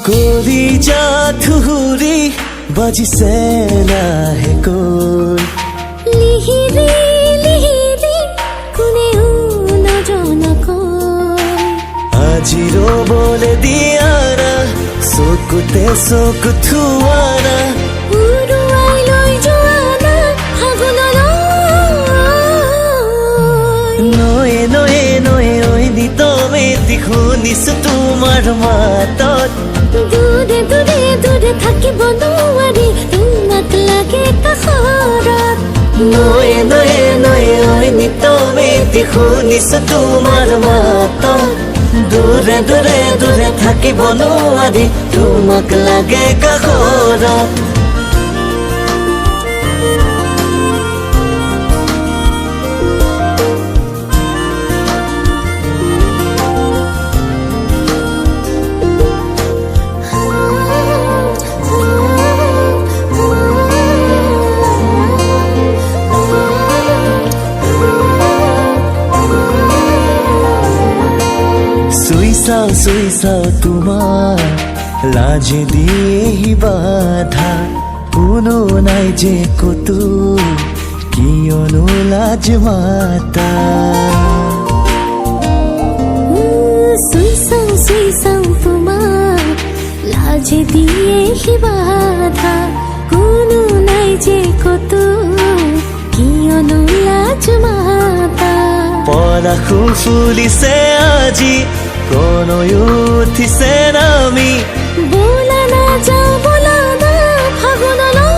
কলিজা থুহুৰি বাজিছে লাহেকৈ লিহিৰি লিহিৰি কোনেও নজনাকৈ আজি ৰ'বলৈ দিয়া না চকুতে চকু থোৱা না উৰুৱাই লৈ যোৱা না ফাগুনলৈ নয়ে নয়ে নয়ে ঐ নিতমেতি শুনিছো তোমাৰ মাতত দূৰে দূৰে দূৰে থাকিব নোৱাৰি তোমাক লাগে কাষৰত নয়ে নয়ে নয়ে ঐ নিতমেতি শুনিছো তোমাৰ মাতত দূৰে দূৰে দূৰে থাকিব নোৱাৰি তোমাক লাগে কাষৰত চুই চাও তোমাৰ লাজে দিয়েহি বাধা কোনো নাই যে কতো কিয়নো লাজ মাতা চুই চাও তোমাৰ লাজে দিয়েহি বাধা কোনো নাই যে কতো কিয়নো লাজ মাতা পলাশো ফুলিছে আজি প্ৰণয়ো উঠিছে নামি বোলা না যাও বোলা না ফাগুনলৈ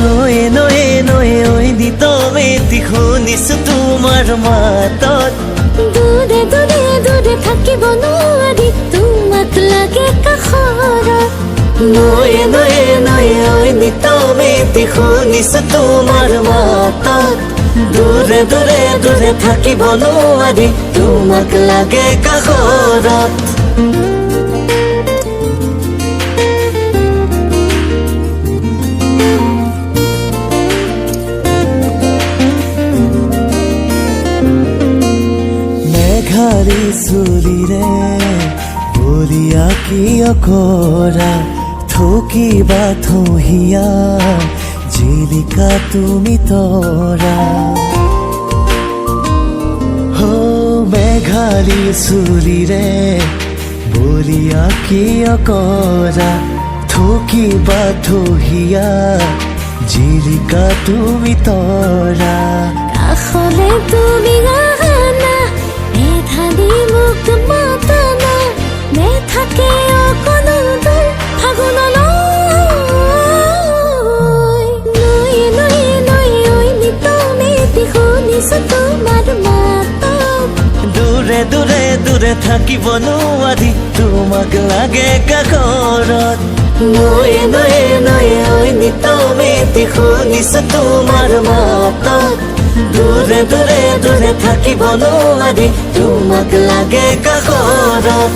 নয়ে নয়ে নয়ে ঐ নিতমেতি শুনিছো তোমাৰ মাতত দূৰে দূৰে দূৰে থাকিব নোৱাৰি তোমাক লাগে কাষৰত নয়ে নয়ে নয়ে ঐ নিতমেতি শুনিছো তোমাৰ মাতত দূৰে দূৰে দূৰে থাকিব নোৱাৰি তোমাক লাগে কাষৰত মেঘালী চুলিৰে বলিয়া কিয় কৰা থকিবা থহিয়া জিলিকা তুমি তৰা মেঘালী চুলিৰে বলিয়া কিয় কৰা থকিবা থহিয়া জিলিকা তুমি তৰা কাষলে তুমি আহানা মেধালি মোক মাতানা নেথাকে অকণো দূৰ ফাগুনলৈ নয়ে নয়ে নয়ে ঐ নিতমেতি শুনিছো তোমাৰ মাতত দূৰে দূৰে দূৰে থাকিব নোৱাৰি তোমাক লাগে কাষৰত নয়ে নয়ে নয়ে ঐ নিতমেতি শুনিছো তোমাৰ মাতত দূৰে দূৰে দূৰে থাকিব নোৱাৰি তোমাক লাগে কাষৰত